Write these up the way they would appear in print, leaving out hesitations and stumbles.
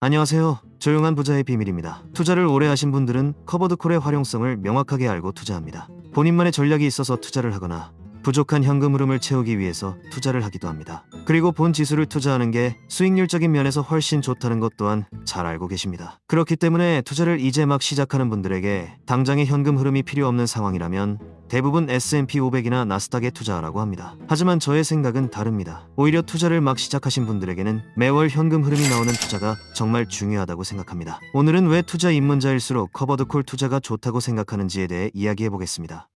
안녕하세요. 조용한 부자의 비밀입니다. 투자를 오래 하신 분들은 커버드콜의 활용성을 명확하게 알고 투자합니다. 본인만의 전략이 있어서 투자를 하거나 부족한 현금 흐름을 채우기 위해서 투자를 하기도 합니다. 그리고 본 지수를 투자하는 게 수익률적인 면에서 훨씬 좋다는 것 또한 잘 알고 계십니다. 그렇기 때문에 투자를 이제 막 시작하는 분들에게 당장의 현금 흐름이 필요 없는 상황이라면 대부분 S&P 500이나 나스닥에 투자하라고 합니다. 하지만 저의 생각은 다릅니다. 오히려 투자를 막 시작하신 분들에게는 매월 현금 흐름이 나오는 투자가 정말 중요하다고 생각합니다. 오늘은 왜 투자 입문자일수록 커버드콜 투자가 좋다고 생각하는지에 대해 이야기해 보겠습니다.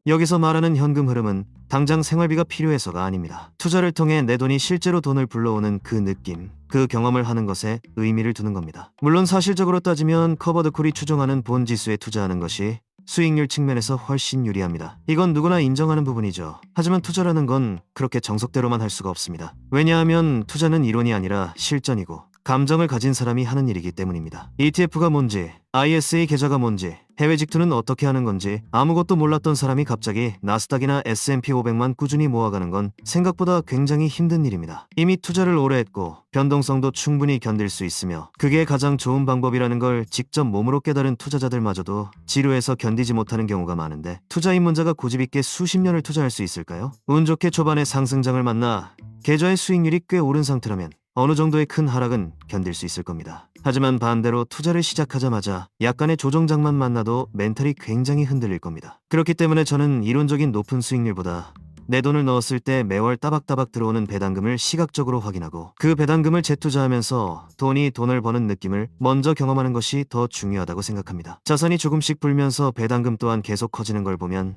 여기서 말하는 현금 흐름은 당장 생활비가 필요해서가 아닙니다. 투자를 통해 내 돈이 실제로 돈을 불러오는 그 느낌, 그 경험을 하는 것에 의미를 두는 겁니다. 물론 사실적으로 따지면 커버드콜이 추종하는 본 지수에 투자하는 것이 수익률 측면에서 훨씬 유리합니다. 이건 누구나 인정하는 부분이죠. 하지만 투자라는 건 그렇게 정석대로만 할 수가 없습니다. 왜냐하면 투자는 이론이 아니라 실전이고 감정을 가진 사람이 하는 일이기 때문입니다. ETF가 뭔지, ISA 계좌가 뭔지, 해외 직투는 어떻게 하는 건지 아무것도 몰랐던 사람이 갑자기 나스닥이나 S&P 500만 꾸준히 모아가는 건 생각보다 굉장히 힘든 일입니다. 이미 투자를 오래 했고 변동성도 충분히 견딜 수 있으며 그게 가장 좋은 방법이라는 걸 직접 몸으로 깨달은 투자자들마저도 지루해서 견디지 못하는 경우가 많은데 투자 입문자가 고집 있게 수십 년을 투자할 수 있을까요? 운 좋게 초반에 상승장을 만나 계좌의 수익률이 꽤 오른 상태라면 어느 정도의 큰 하락은 견딜 수 있을 겁니다. 하지만 반대로 투자를 시작하자마자 약간의 조정장만 만나도 멘탈이 굉장히 흔들릴 겁니다. 그렇기 때문에 저는 이론적인 높은 수익률보다 내 돈을 넣었을 때 매월 따박따박 들어오는 배당금을 시각적으로 확인하고 그 배당금을 재투자하면서 돈이 돈을 버는 느낌을 먼저 경험하는 것이 더 중요하다고 생각합니다. 자산이 조금씩 불면서 배당금 또한 계속 커지는 걸 보면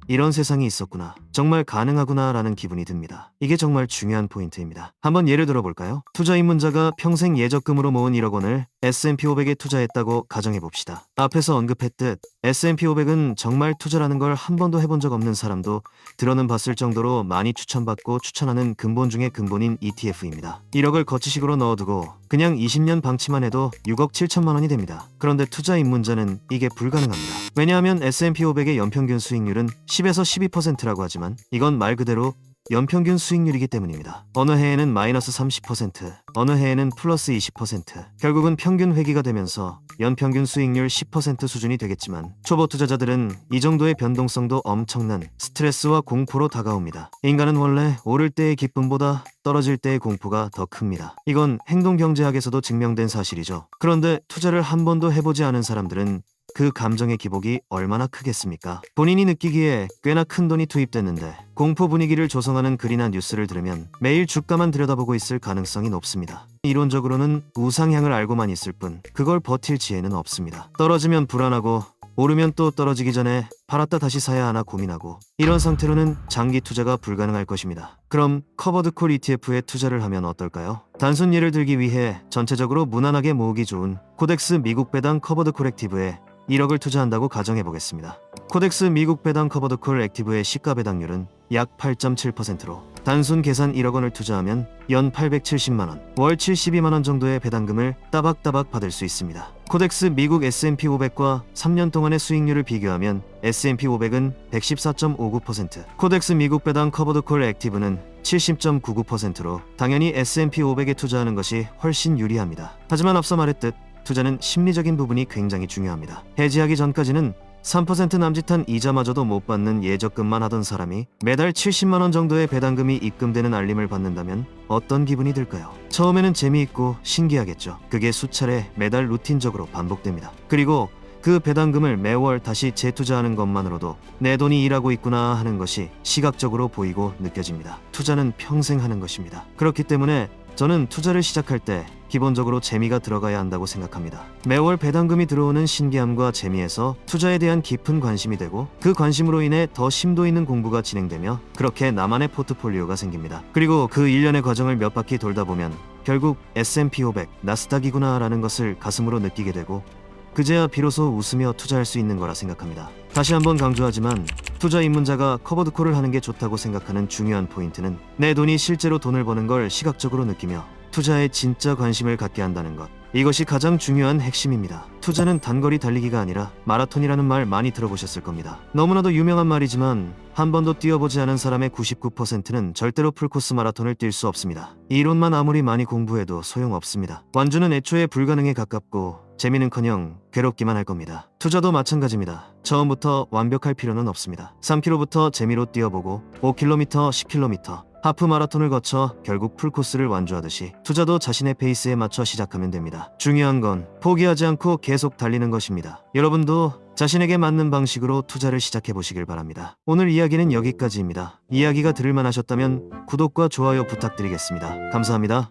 이런 세상이 있었구나. 정말 가능하구나 라는 기분이 듭니다. 이게 정말 중요한 포인트입니다. 한번 예를 들어볼까요? 투자 입문자가 평생 예적금으로 모은 1억 원을 S&P 500에 투자했다고 가정해봅시다. 앞에서 언급했듯 S&P 500은 정말 투자라는 걸 한 번도 해본 적 없는 사람도 들어는 봤을 정도로 많이 추천받고 추천하는 근본 중의 근본인 ETF입니다. 1억을 거치식으로 넣어두고 그냥 20년 방치만 해도 6억 7천만 원이 됩니다. 그런데 투자 입문자는 이게 불가능합니다. 왜냐하면 S&P 500의 연평균 수익률은 10에서 12%라고 하지만 이건 말 그대로 연평균 수익률이기 때문입니다. 어느 해에는 마이너스 30%, 어느 해에는 플러스 20%, 결국은 평균 회귀가 되면서 연평균 수익률 10% 수준이 되겠지만 초보 투자자들은 이 정도의 변동성도 엄청난 스트레스와 공포로 다가옵니다. 인간은 원래 오를 때의 기쁨보다 떨어질 때의 공포가 더 큽니다. 이건 행동경제학에서도 증명된 사실이죠. 그런데 투자를 한 번도 해보지 않은 사람들은 그 감정의 기복이 얼마나 크겠습니까? 본인이 느끼기에 꽤나 큰 돈이 투입됐는데 공포 분위기를 조성하는 글이나 뉴스를 들으면 매일 주가만 들여다보고 있을 가능성이 높습니다. 이론적으로는 우상향을 알고만 있을 뿐 그걸 버틸 지혜는 없습니다. 떨어지면 불안하고 오르면 또 떨어지기 전에 팔았다 다시 사야 하나 고민하고 이런 상태로는 장기 투자가 불가능할 것입니다. 그럼 커버드콜 ETF에 투자를 하면 어떨까요? 단순 예를 들기 위해 전체적으로 무난하게 모으기 좋은 코덱스 미국 배당 커버드콜 액티브에 1억을 투자한다고 가정해보겠습니다. 코덱스 미국 배당 커버드콜 액티브의 시가 배당률은 약 8.7%로 단순 계산 1억 원을 투자하면 연 870만 원, 월 72만 원 정도의 배당금을 따박따박 받을 수 있습니다. 코덱스 미국 S&P 500과 3년 동안의 수익률을 비교하면 S&P 500은 114.59%, 코덱스 미국 배당 커버드콜 액티브는 70.99%로 당연히 S&P 500에 투자하는 것이 훨씬 유리합니다. 하지만 앞서 말했듯 투자는 심리적인 부분이 굉장히 중요합니다. 해지하기 전까지는 3% 남짓한 이자마저도 못 받는 예적금만 하던 사람이 매달 70만 원 정도의 배당금이 입금되는 알림을 받는다면 어떤 기분이 들까요? 처음에는 재미있고 신기하겠죠. 그게 수차례 매달 루틴적으로 반복됩니다. 그리고 그 배당금을 매월 다시 재투자하는 것만으로도 내 돈이 일하고 있구나 하는 것이 시각적으로 보이고 느껴집니다. 투자는 평생 하는 것입니다. 그렇기 때문에 저는 투자를 시작할 때 기본적으로 재미가 들어가야 한다고 생각합니다. 매월 배당금이 들어오는 신기함과 재미에서 투자에 대한 깊은 관심이 되고 그 관심으로 인해 더 심도 있는 공부가 진행되며 그렇게 나만의 포트폴리오가 생깁니다. 그리고 그 일련의 과정을 몇 바퀴 돌다 보면 결국 S&P 500, 나스닥이구나 라는 것을 가슴으로 느끼게 되고 그제야 비로소 웃으며 투자할 수 있는 거라 생각합니다. 다시 한번 강조하지만 투자 입문자가 커버드콜을 하는 게 좋다고 생각하는 중요한 포인트는 내 돈이 실제로 돈을 버는 걸 시각적으로 느끼며 투자에 진짜 관심을 갖게 한다는 것. 이것이 가장 중요한 핵심입니다. 투자는 단거리 달리기가 아니라 마라톤이라는 말 많이 들어보셨을 겁니다. 너무나도 유명한 말이지만 한 번도 뛰어보지 않은 사람의 99%는 절대로 풀코스 마라톤을 뛸 수 없습니다. 이론만 아무리 많이 공부해도 소용없습니다. 완주는 애초에 불가능에 가깝고 재미는커녕 괴롭기만 할 겁니다. 투자도 마찬가지입니다. 처음부터 완벽할 필요는 없습니다. 3km부터 재미로 뛰어보고 5km, 10km 하프 마라톤을 거쳐 결국 풀코스를 완주하듯이 투자도 자신의 페이스에 맞춰 시작하면 됩니다. 중요한 건 포기하지 않고 계속 달리는 것입니다. 여러분도 자신에게 맞는 방식으로 투자를 시작해 보시길 바랍니다. 오늘 이야기는 여기까지입니다. 이야기가 들을만 하셨다면 구독과 좋아요 부탁드리겠습니다. 감사합니다.